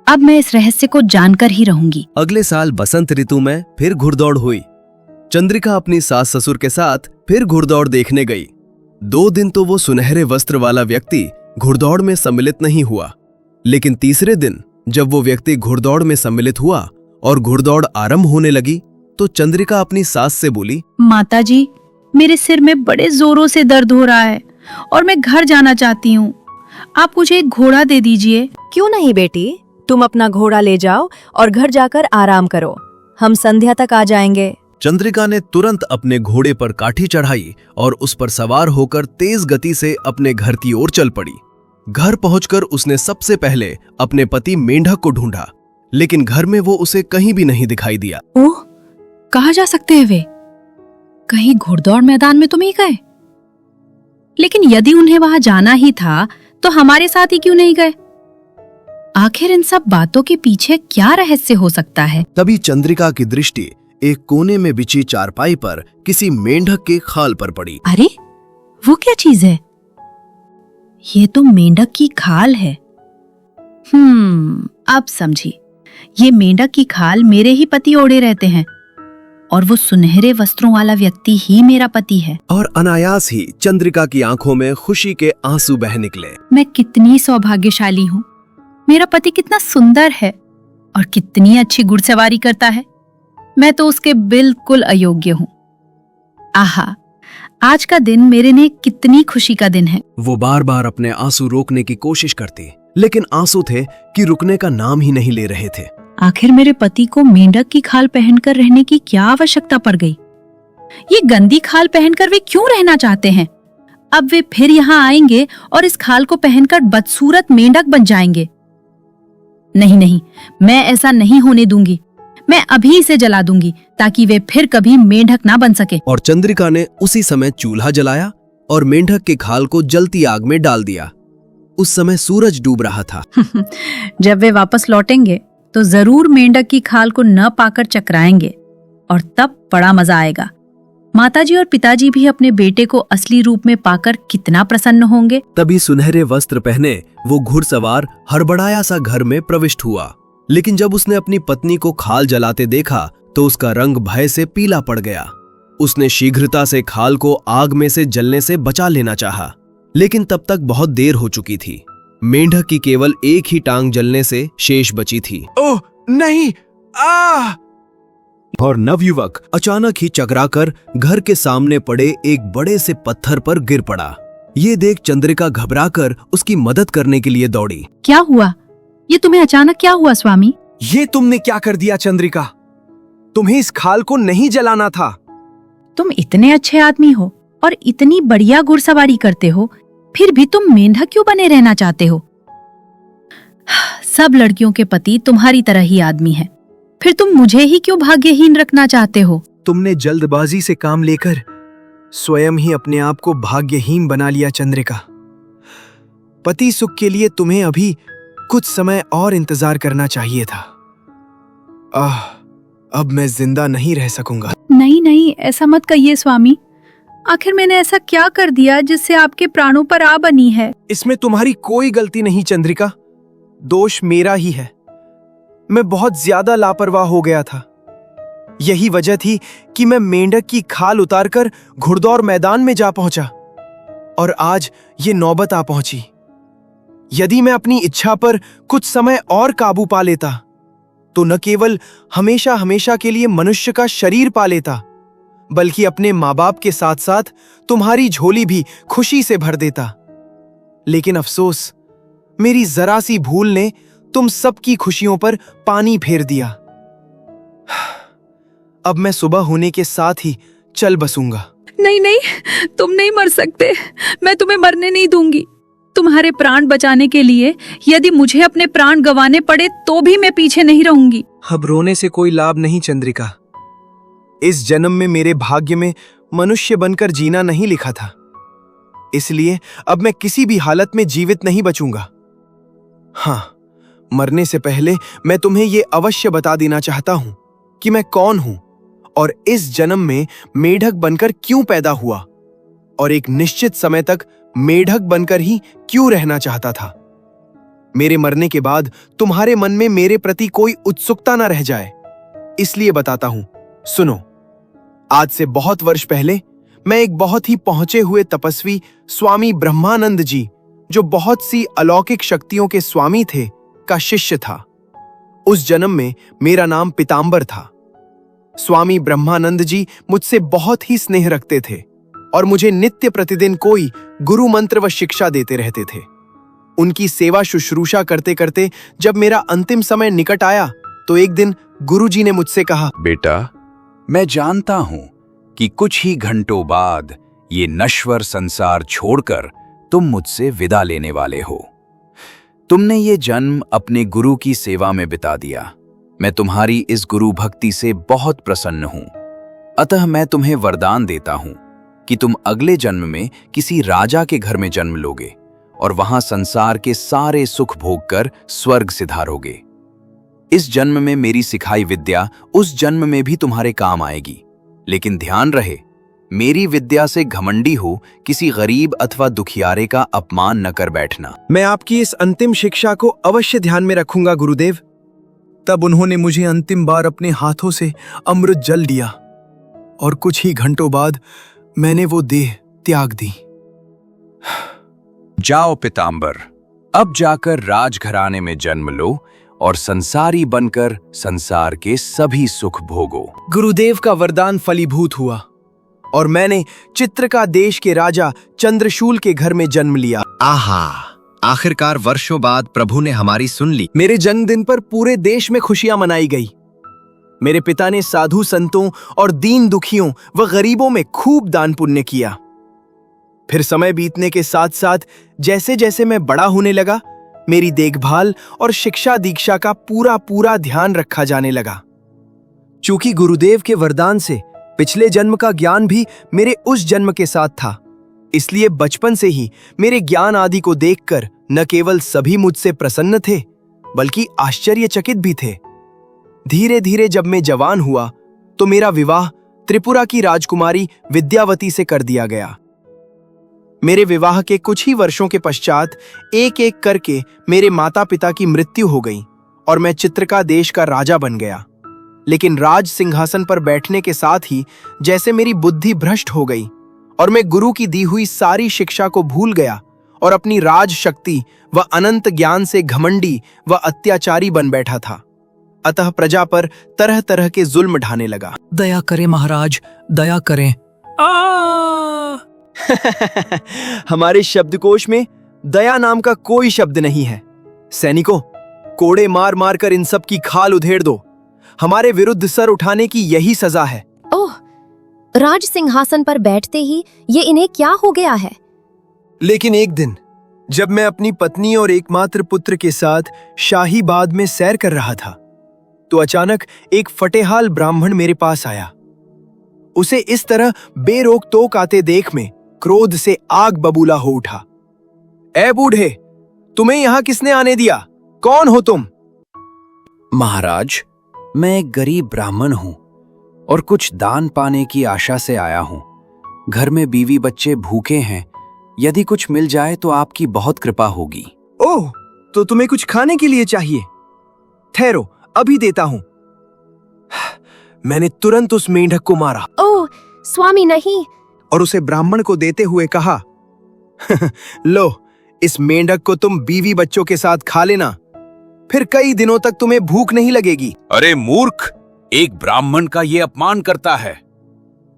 अब मैं इस रहस्य को जानकर ही रहूंगी। अगले साल बसंत ऋतु में फिर घुड़दौड़ हुई। चंद्रिका अपनी सास ससुर के साथ फिर घुड़दौड़ देखने गई। 2 दिन तो वो सुनहरे वस्त्र वाला व्यक्ति घुड़दौड़ में सम्मिलित नहीं हुआ, लेकिन तीसरे दिन जब वो व्यक्ति घुड़दौड़ में सम्मिलित हुआ और घुड़दौड़ आरंभ होने लगी तो चंद्रिका अपनी सास से बोली, माताजी, मेरे सिर में बड़े जोरों से दर्द हो रहा है और मैं घर जाना चाहती हूँ। आप मुझे एक घोड़ा दे दीजिए। क्यों नहीं बेटी, तुम अपना घोड़ा ले जाओ और घर जाकर आराम करो। हम संध्या तक आ जाएंगे। चंद्रिका ने तुरंत अपने घोड़े पर काठी चढ़ाई और उस पर सवार होकर तेज गति से अपने घर की ओर चल पड़ी। घर पहुंचकर उसने सबसे पहले अपने पति मेंढक को ढूंढा, लेकिन घर में वो उसे कहीं भी नहीं दिखाई दिया। ओह, कहाँ जा सकते हैं वे? कहीं घुड़दौड़ मैदान में तो नहीं गए? लेकिन यदि उन्हें वहां जाना ही था तो हमारे साथ ही क्यों नहीं गए? आखिर इन सब बातों के पीछे क्या रहस्य हो सकता है? तभी चंद्रिका की दृष्टि एक कोने में बिछी चारपाई पर किसी मेंढक के खाल पर पड़ी। अरे, वो क्या चीज है? ये तो मेंढक की खाल है। अब समझी। ये मेंढक की खाल मेरे ही पति ओढ़े रहते हैं और वो सुनहरे वस्त्रों वाला व्यक्ति ही मेरा पति है। और अनायास ही चंद्रिका की आंखों में खुशी के आंसू बह निकले। मैं कितनी सौभाग्यशाली हूँ। मेरा पति कितना सुंदर है और कितनी अच्छी घुड़सवारी करता है। मैं तो उसके बिल्कुल अयोग्य हूँ। आहा, आज का दिन मेरे लिए कितनी खुशी का दिन है। वो बार बार अपने आंसू रोकने की कोशिश करती, लेकिन आंसू थे कि रुकने का नाम ही नहीं ले रहे थे। आखिर मेरे पति को मेंढक की खाल पहनकर रहने की क्या आवश्यकता पड़ गई? ये गंदी खाल पहनकर वे क्यों रहना चाहते हैं? अब वे फिर यहाँ आएंगे और इस खाल को पहनकर बदसूरत मेंढक बन जाएंगे। नहीं नहीं, मैं ऐसा नहीं होने दूंगी। मैं अभी इसे जला दूंगी ताकि वे फिर कभी मेंढक ना बन सके। और चंद्रिका ने उसी समय चूल्हा जलाया और मेंढक के खाल को जलती आग में डाल दिया। उस समय सूरज डूब रहा था। जब वे वापस लौटेंगे तो जरूर मेंढक की खाल को न पाकर चकराएंगे और तब बड़ा मजा आएगा। माताजी और पिताजी भी अपने बेटे को असली रूप में पाकर कितना प्रसन्न होंगे। तभी सुनहरे वस्त्र पहने वो घुड़सवार हड़बड़ाया सा घर में प्रविष्ट हुआ, लेकिन जब उसने अपनी पत्नी को खाल जलाते देखा तो उसका रंग भय से पीला पड़ गया। उसने शीघ्रता से खाल को आग में से जलने से बचा लेना चाहा, लेकिन तब तक बहुत देर हो चुकी थी। मेंढक की केवल एक ही टांग जलने से शेष बची थी। ओह नहीं! और नवयुवक अचानक ही चकराकर घर के सामने पड़े एक बड़े से पत्थर पर गिर पड़ा। ये देख चंद्रिका घबराकर उसकी मदद करने के लिए दौड़ी। क्या हुआ? ये तुम्हें अचानक क्या हुआ स्वामी? ये तुमने क्या कर दिया चंद्रिका? तुम्हें इस खाल को नहीं जलाना था। तुम इतने अच्छे आदमी हो और इतनी बढ़िया घुड़सवारी करते हो, फिर भी तुम मेंढक क्यों बने रहना चाहते हो? सब लड़कियों के पति तुम्हारी तरह ही आदमी हैं। फिर तुम मुझे ही क्यों भाग्यहीन रखना चाहते हो? तुमने जल्दबाजी से काम लेकर स्वयं ही अपने आप को भाग्यहीन बना लिया चंद्रिका। पति सुख के लिए तुम्हें अभी कुछ समय और इंतजार करना चाहिए था। अब मैं जिंदा नहीं रह सकूंगा। नहीं नहीं, ऐसा मत कहिए स्वामी। आखिर मैंने ऐसा क्या कर दिया जिससे आपके प्राणों पर आ बनी है? इसमें तुम्हारी कोई गलती नहीं चंद्रिका, दोष मेरा ही है। मैं बहुत ज्यादा लापरवाह हो गया था। यही वजह थी कि मैं मेंढक की खाल उतारकर घुड़दौड़ मैदान में जा पहुंचा और आज ये नौबत आ पहुंची। यदि मैं अपनी इच्छा पर कुछ समय और काबू पा लेता तो न केवल हमेशा हमेशा के लिए मनुष्य का शरीर पा लेता, बल्कि अपने माँ बाप के साथ साथ तुम्हारी झोली भी खुशी से भर देता। लेकिन अफसोस, मेरी जरा सी भूल ने तुम सबकी खुशियों पर पानी फेर दिया। अब मैं सुबह होने के साथ ही चल बसूंगा। नहीं नहीं, तुम नहीं मर सकते। मैं तुम्हें मरने नहीं दूंगी। तुम्हारे प्राण बचाने के लिए यदि मुझे अपने प्राण गंवाने पड़े तो भी मैं पीछे नहीं रहूंगी। अब रोने से कोई लाभ नहीं चंद्रिका। इस जन्म में मेरे भाग्य में मनुष्य बनकर जीना नहीं लिखा था, इसलिए अब मैं किसी भी हालत में जीवित नहीं बचूंगा। हाँ, मरने से पहले मैं तुम्हें यह अवश्य बता देना चाहता हूं कि मैं कौन हूं और इस जन्म में मेढक बनकर क्यों पैदा हुआ और एक निश्चित समय तक मेढक बनकर ही क्यों रहना चाहता था। मेरे मरने के बाद तुम्हारे मन में मेरे प्रति कोई उत्सुकता न रह जाए, इसलिए बताता हूं। सुनो, आज से बहुत वर्ष पहले मैं एक बहुत ही पहुंचे हुए तपस्वी स्वामी ब्रह्मानंद जी, जो बहुत सी अलौकिक शक्तियों के स्वामी थे, का शिष्य था। उस जन्म में मेरा नाम पीतांबर था। स्वामी ब्रह्मानंद जी मुझसे बहुत ही स्नेह रखते थे और मुझे नित्य प्रतिदिन कोई गुरु मंत्र व शिक्षा देते रहते थे। उनकी सेवा शुश्रूषा करते करते जब मेरा अंतिम समय निकट आया तो एक दिन गुरुजी ने मुझसे कहा, बेटा, मैं जानता हूं कि कुछ ही घंटों बाद ये नश्वर संसार छोड़कर तुम मुझसे विदा लेने वाले हो। तुमने ये जन्म अपने गुरु की सेवा में बिता दिया। मैं तुम्हारी इस गुरु भक्ति से बहुत प्रसन्न हूं। अतः मैं तुम्हें वरदान देता हूं कि तुम अगले जन्म में किसी राजा के घर में जन्म लोगे और वहां संसार के सारे सुख भोगकर स्वर्ग सिधारोगे। इस जन्म में मेरी सिखाई विद्या उस जन्म में भी तुम्हारे काम आएगी। लेकिन ध्यान रहे, मेरी विद्या से घमंडी हो किसी गरीब अथवा दुखियारे का अपमान न कर बैठना। मैं आपकी इस अंतिम शिक्षा को अवश्य ध्यान में रखूंगा गुरुदेव। तब उन्होंने मुझे अंतिम बार अपने हाथों से अमृत जल दिया और कुछ ही घंटों बाद मैंने वो देह त्याग दी। जाओ पितांबर, अब जाकर राजघराने में जन्म लो और संसारी बनकर संसार के सभी सुख भोगो। गुरुदेव का वरदान फलीभूत हुआ और मैंने चित्रका देश के राजा चंद्रशूल के घर में जन्म लिया। आहा, आखिरकार वर्षों बाद प्रभु ने हमारी सुन ली। मेरे जन्मदिन पर पूरे देश में खुशियां मनाई गई। मेरे पिता ने साधु संतों और दीन दुखियों व गरीबों में खूब दान पुण्य किया। फिर समय बीतने के साथ साथ जैसे जैसे मैं बड़ा होने लगा, मेरी देखभाल और शिक्षा दीक्षा का पूरा पूरा ध्यान रखा जाने लगा। चूंकि गुरुदेव के वरदान से पिछले जन्म का ज्ञान भी मेरे उस जन्म के साथ था, इसलिए बचपन से ही मेरे ज्ञान आदि को देखकर न केवल सभी मुझसे प्रसन्न थे, बल्कि आश्चर्यचकित भी थे। धीरे धीरे जब मैं जवान हुआ तो मेरा विवाह त्रिपुरा की राजकुमारी विद्यावती से कर दिया गया। मेरे विवाह के कुछ ही वर्षों के पश्चात एक एक करके मेरे माता पिता की मृत्यु हो गई और मैं चित्रका देश का राजा बन गया। लेकिन राज सिंहासन पर बैठने के साथ ही जैसे मेरी बुद्धि भ्रष्ट हो गई और मैं गुरु की दी हुई सारी शिक्षा को भूल गया और अपनी राज शक्ति व अनंत ज्ञान से घमंडी व अत्याचारी बन बैठा था। अतः प्रजा पर तरह तरह के जुल्म ढाने लगा। दया करें महाराज, दया करें। हमारे शब्दकोश में दया नाम का कोई शब्द नहीं है। सैनिकों, कोड़े मार मार कर इन सब की खाल उधेड़ दो। हमारे विरुद्ध सर उठाने की यही सजा है। ओह, राज सिंहासन पर बैठते ही ये इन्हें क्या हो गया है? लेकिन एक दिन जब मैं अपनी पत्नी और एकमात्र पुत्र के साथ शाही बाग में सैर कर रहा था, तो अचानक एक फटेहाल ब्राह्मण मेरे पास आया। उसे इस तरह बेरोक टोक आते देख मैं क्रोध से आग बबूला हो उठा। ए बूढ़े, तुम्हें यहां किसने आने दिया? कौन हो तुम? महाराज, मैं एक गरीब ब्राह्मण हूं और कुछ दान पाने की आशा से आया हूं। घर में बीवी बच्चे भूखे हैं। यदि कुछ मिल जाए तो आपकी बहुत कृपा होगी। ओह, तो तुम्हें कुछ खाने के लिए चाहिए? ठहरो, अभी देता हूं। मैंने तुरंत उस मेंढक को मारा। ओह स्वामी, नहीं। और उसे ब्राह्मण को देते हुए कहा, लो, इस मेंढक को तुम बीवी बच्चों के साथ खा लेना, फिर कई दिनों तक तुम्हें भूख नहीं लगेगी। अरे मूर्ख, एक ब्राह्मण का ये अपमान करता है।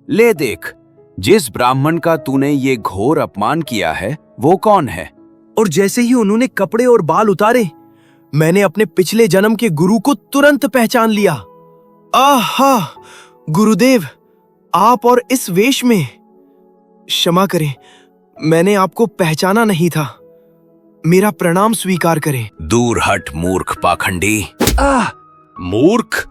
ले देख, जिस ब्राह्मण का तूने ये घोर अपमान किया है वो कौन है? और जैसे ही उन्होंने कपड़े और बाल उतारे, मैंने अपने पिछले जन्म के गुरु को तुरंत पहचान लिया। आहा, गुरुदेव, आप और इस वेश में। क्षमा करें, मैंने आपको पहचाना नहीं था। मेरा प्रणाम स्वीकार करें। दूर हट मूर्ख पाखंडी। मूर्ख,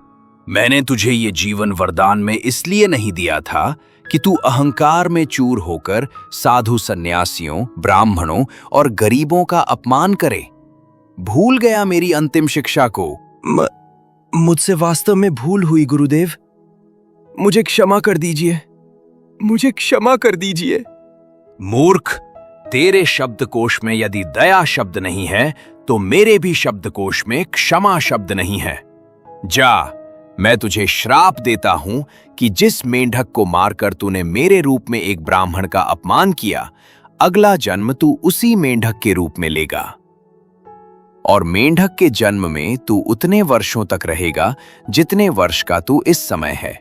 मैंने तुझे ये जीवन वरदान में इसलिए नहीं दिया था कि तू अहंकार में चूर होकर साधु सन्यासियों, ब्राह्मणों और गरीबों का अपमान करे। भूल गया मेरी अंतिम शिक्षा को? मुझसे वास्तव में भूल हुई गुरुदेव। मुझे क्षमा कर दीजिए, मुझे क्षमा कर दीजिए। मूर्ख, तेरे शब्दकोश में यदि दया शब्द नहीं है तो मेरे भी शब्दकोश में क्षमा शब्द नहीं है। जा, मैं तुझे श्राप देता हूं कि जिस मेंढक को मारकर तूने मेरे रूप में एक ब्राह्मण का अपमान किया, अगला जन्म तू उसी मेंढक के रूप में लेगा। और मेंढक के जन्म में तू उतने वर्षों तक रहेगा जितने वर्ष का तू इस समय है।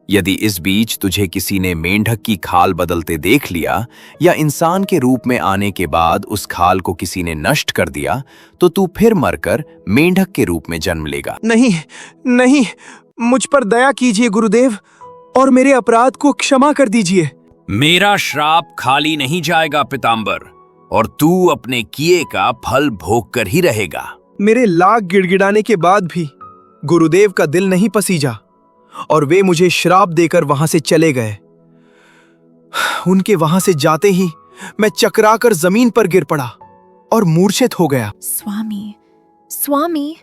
यदि इस बीच तुझे किसी ने मेंढक की खाल बदलते देख लिया या इंसान के रूप में आने के बाद उस खाल को किसी ने नष्ट कर दिया, तो तू फिर मरकर मेंढक के रूप में जन्म लेगा। नहीं नहीं, मुझ पर दया कीजिए गुरुदेव, और मेरे अपराध को क्षमा कर दीजिए। मेरा श्राप खाली नहीं जाएगा पितांबर, और तू अपने किए का फल भोग कर ही रहेगा। मेरे लाख गिड़गिड़ाने के बाद भी गुरुदेव का दिल नहीं पसीजा और वे मुझे श्राप देकर वहां से चले गए। उनके वहां से जाते ही मैं चकराकर जमीन पर गिर पड़ा और मूर्छित हो गया। स्वामी, स्वामी,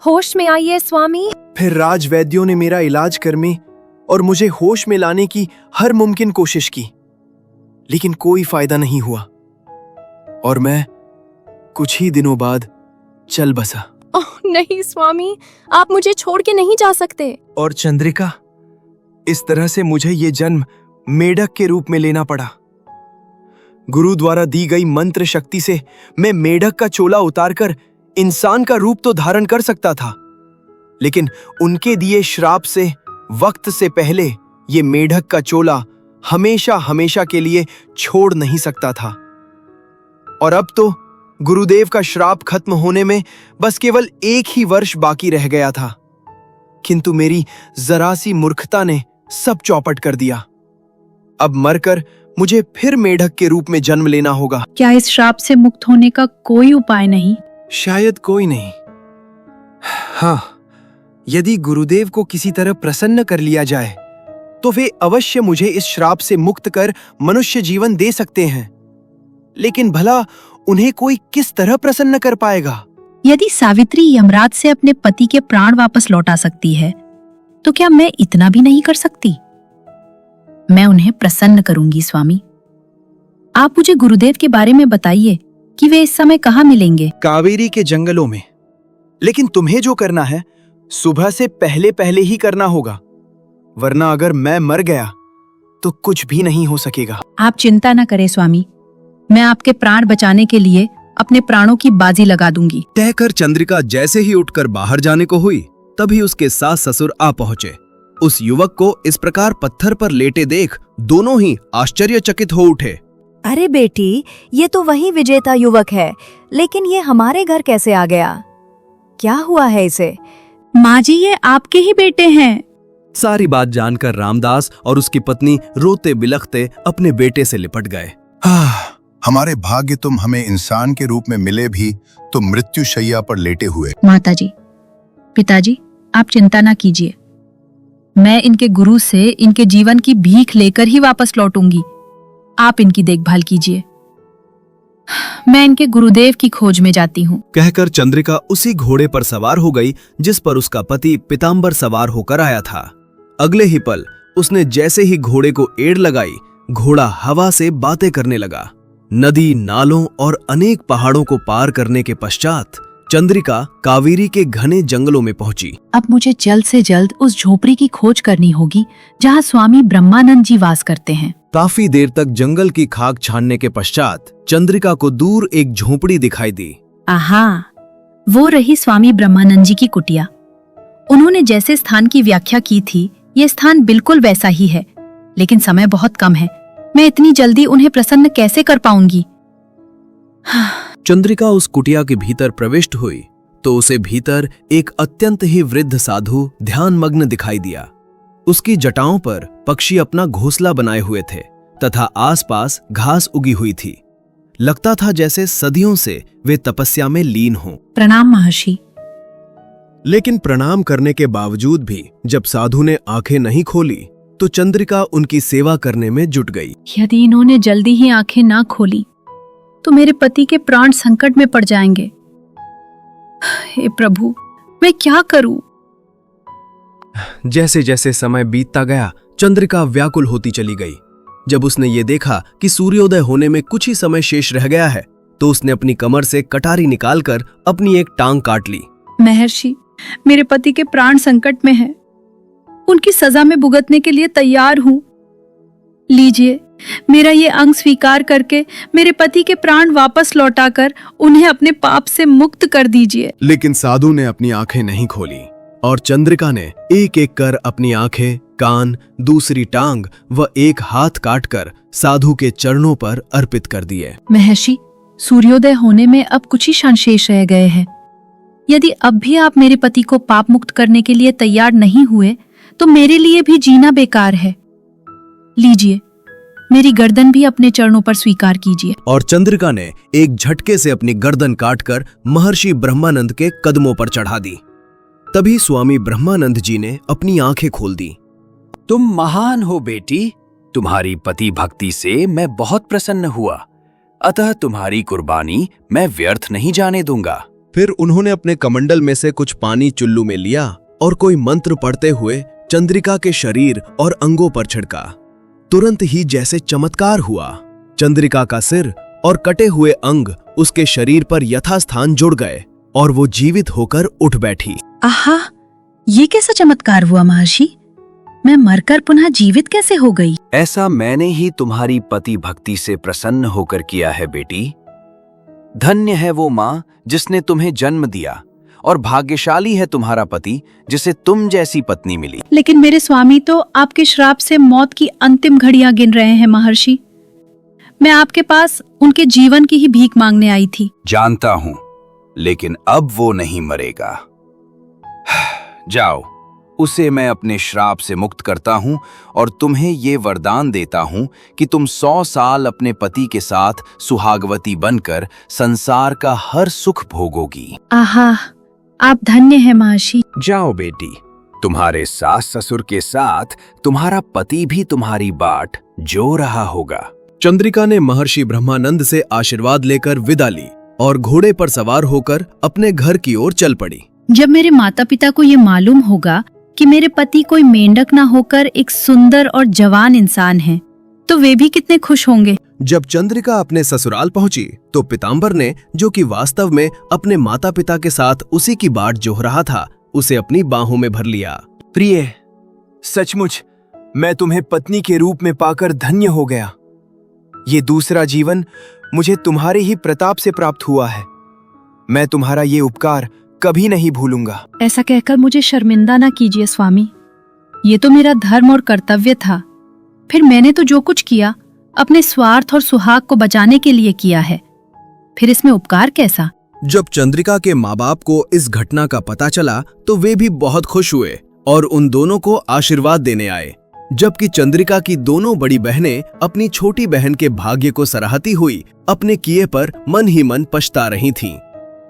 होश में आइए स्वामी। फिर राजवैद्यों ने मेरा इलाज करने और मुझे होश में लाने की हर मुमकिन कोशिश की, लेकिन कोई फायदा नहीं हुआ और मैं कुछ ही दिनों बाद चल बसा। ओह नहीं स्वामी, आप मुझे छोड़ के नहीं जा सकते। और चंद्रिका, इस तरह से मुझे ये जन्म मेढक के रूप में लेना पड़ा। गुरु द्वारा दी गई मंत्र शक्ति से मैं मेढक का चोला उतारकर इंसान का रूप तो धारण कर सकता था, लेकिन उनके दिए श्राप से वक्त से पहले ये मेढक का चोला हमेशा हमेशा के लिए छोड़ नहीं सकता था। और अब तो गुरुदेव का श्राप खत्म होने में बस केवल 1 ही वर्ष बाकी रह गया था, किंतु मेरी जरा सी मूर्खता ने सब चौपट कर दिया। अब मरकर मुझे फिर मेढक के रूप में जन्म लेना होगा। क्या इस श्राप से मुक्त होने का कोई उपाय नहीं? शायद कोई नहीं। हाँ, यदि गुरुदेव को किसी तरह प्रसन्न कर लिया जाए तो वे अवश्य मुझे इस श्राप से मुक्त कर मनुष्य जीवन दे सकते हैं, लेकिन भला उन्हें कोई किस तरह प्रसन्न कर पाएगा? यदि सावित्री यमराज से अपने पति के प्राण वापस लौटा सकती है, तो क्या मैं इतना भी नहीं कर सकती? मैं उन्हें प्रसन्न करूंगी स्वामी। आप मुझे गुरुदेव के बारे में बताइए कि वे इस समय कहाँ मिलेंगे? कावेरी के जंगलों में। लेकिन तुम्हें जो करना है सुबह से पहले पहले ही करना होगा, वरना अगर मैं मर गया तो कुछ भी नहीं हो सकेगा। आप चिंता न करें स्वामी, मैं आपके प्राण बचाने के लिए अपने प्राणों की बाजी लगा दूंगी। कहकर चंद्रिका जैसे ही उठकर बाहर जाने को हुई, तभी उसके सास ससुर आ पहुंचे। उस युवक को इस प्रकार पत्थर पर लेटे देख दोनों ही आश्चर्यचकित हो उठे। अरे बेटी, ये तो वही विजेता युवक है, लेकिन ये हमारे घर कैसे आ गया? क्या हुआ है इसे? माँ जी, ये आपके ही बेटे हैं। सारी बात जानकर रामदास और उसकी पत्नी रोते बिलखते अपने बेटे से लिपट गए। हमारे भाग्य तुम हमें इंसान के रूप में मिले भी तो मृत्यु शैया पर लेटे हुए। माताजी, पिताजी, आप चिंता ना कीजिए। मैं इनके गुरु से इनके जीवन की भीख लेकर ही वापस लौटूंगी। आप इनकी देखभाल कीजिए। मैं इनके गुरुदेव की खोज में जाती हूँ। कहकर चंद्रिका उसी घोड़े पर सवार हो गई जिस पर उसका पति पीतांबर सवार होकर आया था। अगले ही पल उसने जैसे ही घोड़े को एड़ लगाई, घोड़ा हवा से बातें करने लगा। नदी, नालों और अनेक पहाड़ों को पार करने के पश्चात चंद्रिका कावेरी के घने जंगलों में पहुंची। अब मुझे जल्द से जल्द उस झोपड़ी की खोज करनी होगी जहाँ स्वामी ब्रह्मानंद जी वास करते हैं। काफी देर तक जंगल की खाक छानने के पश्चात चंद्रिका को दूर एक झोपड़ी दिखाई दी। आहा, वो रही स्वामी ब्रह्मानंद जी की कुटिया। उन्होंने जैसे स्थान की व्याख्या की थी, ये स्थान बिल्कुल वैसा ही है, लेकिन समय बहुत कम है। मैं इतनी जल्दी उन्हें प्रसन्न कैसे कर पाऊंगी? चंद्रिका उस कुटिया के भीतर प्रविष्ट हुई तो उसे भीतर एक अत्यंत ही वृद्ध साधु ध्यानमग्न दिखाई दिया। उसकी जटाओं पर पक्षी अपना घोंसला बनाए हुए थे तथा आसपास घास उगी हुई थी। लगता था जैसे सदियों से वे तपस्या में लीन हों। प्रणाम महर्षि। लेकिन प्रणाम करने के बावजूद भी जब साधु ने आंखें नहीं खोली तो चंद्रिका उनकी सेवा करने में जुट गई। यदि इन्होंने जल्दी ही आंखें ना खोली तो मेरे पति के प्राण संकट में पड़ जाएंगे। हे प्रभु, मैं क्या करूं? जैसे जैसे समय बीतता गया, चंद्रिका व्याकुल होती चली गई। जब उसने ये देखा कि सूर्योदय होने में कुछ ही समय शेष रह गया है, तो उसने अपनी कमर से कटारी निकालकर अपनी एक टांग काट ली। महर्षि, मेरे पति के प्राण संकट में हैं। उनकी सजा में भुगतने के लिए तैयार हूं। लीजिए, मेरा ये अंग स्वीकार करके मेरे पति के प्राण वापस लौटाकर उन्हें अपने पाप से मुक्त कर दीजिए। लेकिन साधु ने अपनी आंखें नहीं खोली और चंद्रिका ने एक एक कर अपनी आंखें, कान, दूसरी टांग व एक हाथ काटकर साधु के चरणों पर अर्पित कर दिए। महर्षि, सूर्योदय होने में अब कुछ ही क्षण शेष रह गए हैं। यदि अब भी आप मेरे पति को पाप मुक्त करने के लिए तैयार नहीं हुए तो मेरे लिए भी जीना बेकार है। लीजिए, मेरी गर्दन भी अपने चरणों पर स्वीकार कीजिए। और चंद्रिका ने एक झटके से अपनी गर्दन काटकर महर्षि ब्रह्मानंद के कदमों पर चढ़ा दी। तभी स्वामी ब्रह्मानंद जी ने अपनी आंखें खोल दी। तुम महान हो बेटी, तुम्हारी पति भक्ति से मैं बहुत प्रसन्न हुआ, अतः तुम्हारी कुर्बानी मैं व्यर्थ नहीं जाने दूंगा। फिर उन्होंने अपने कमंडल में से कुछ पानी चुल्लू में लिया और कोई मंत्र पढ़ते हुए चंद्रिका के शरीर और अंगों पर छिड़का। तुरंत ही जैसे चमत्कार हुआ, चंद्रिका का सिर और कटे हुए अंग उसके शरीर पर यथास्थान जुड़ गए और वो जीवित होकर उठ बैठी। आहा, ये कैसा चमत्कार हुआ महर्षि? मैं मरकर पुनः जीवित कैसे हो गई? ऐसा मैंने ही तुम्हारी पति भक्ति से प्रसन्न होकर किया है बेटी। धन्य है वो माँ जिसने तुम्हें जन्म दिया, और भाग्यशाली है तुम्हारा पति जिसे तुम जैसी पत्नी मिली। लेकिन मेरे स्वामी तो आपके श्राप से मौत की अंतिम घड़ियां गिन रहे हैं महर्षि। मैं आपके पास उनके जीवन की ही भीख मांगने आई थी। जानता हूं, लेकिन अब वो नहीं मरेगा। जाओ, उसे मैं अपने श्राप से मुक्त करता हूं और तुम्हें ये वरदान देता हूं कि तुम 100 साल अपने पति के साथ सुहागवती बनकर संसार का हर सुख भोगोगी। आहा, आप धन्य हैं महर्षि। जाओ बेटी, तुम्हारे सास ससुर के साथ तुम्हारा पति भी तुम्हारी बाट जो रहा होगा। चंद्रिका ने महर्षि ब्रह्मानंद से आशीर्वाद लेकर विदा ली और घोड़े पर सवार होकर अपने घर की ओर चल पड़ी। जब मेरे माता पिता को ये मालूम होगा कि मेरे पति कोई मेंढक ना होकर एक सुंदर और जवान इंसान है, तो वे भी कितने खुश होंगे। जब चंद्रिका अपने ससुराल पहुंची तो पीताम्बर ने, जो कि वास्तव में अपने माता पिता के साथ उसी की बाट जोह रहा था, उसे अपनी बाहों में भर लिया। प्रिय, सचमुच मैं तुम्हें पत्नी के रूप में पाकर धन्य हो गया। ये दूसरा जीवन मुझे तुम्हारे ही प्रताप से प्राप्त हुआ है। मैं तुम्हारा ये उपकार कभी नहीं भूलूंगा। ऐसा कहकर मुझे शर्मिंदा ना कीजिए स्वामी। ये तो मेरा धर्म और कर्तव्य था। फिर मैंने तो जो कुछ किया अपने स्वार्थ और सुहाग को बचाने के लिए किया है, फिर इसमें उपकार कैसा? जब चंद्रिका के माँ बाप को इस घटना का पता चला तो वे भी बहुत खुश हुए और उन दोनों को आशीर्वाद देने आए, जबकि चंद्रिका की दोनों बड़ी बहनें अपनी छोटी बहन के भाग्य को सराहती हुई अपने किए पर मन ही मन पछता रही थीं।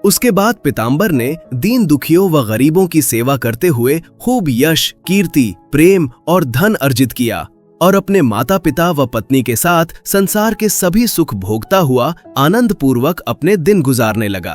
उसके बाद पीताम्बर ने दीन दुखियों व गरीबों की सेवा करते हुए खूब यश, कीर्ति, प्रेम और धन अर्जित किया और अपने माता पिता व पत्नी के साथ संसार के सभी सुख भोगता हुआ आनंद पूर्वक अपने दिन गुजारने लगा।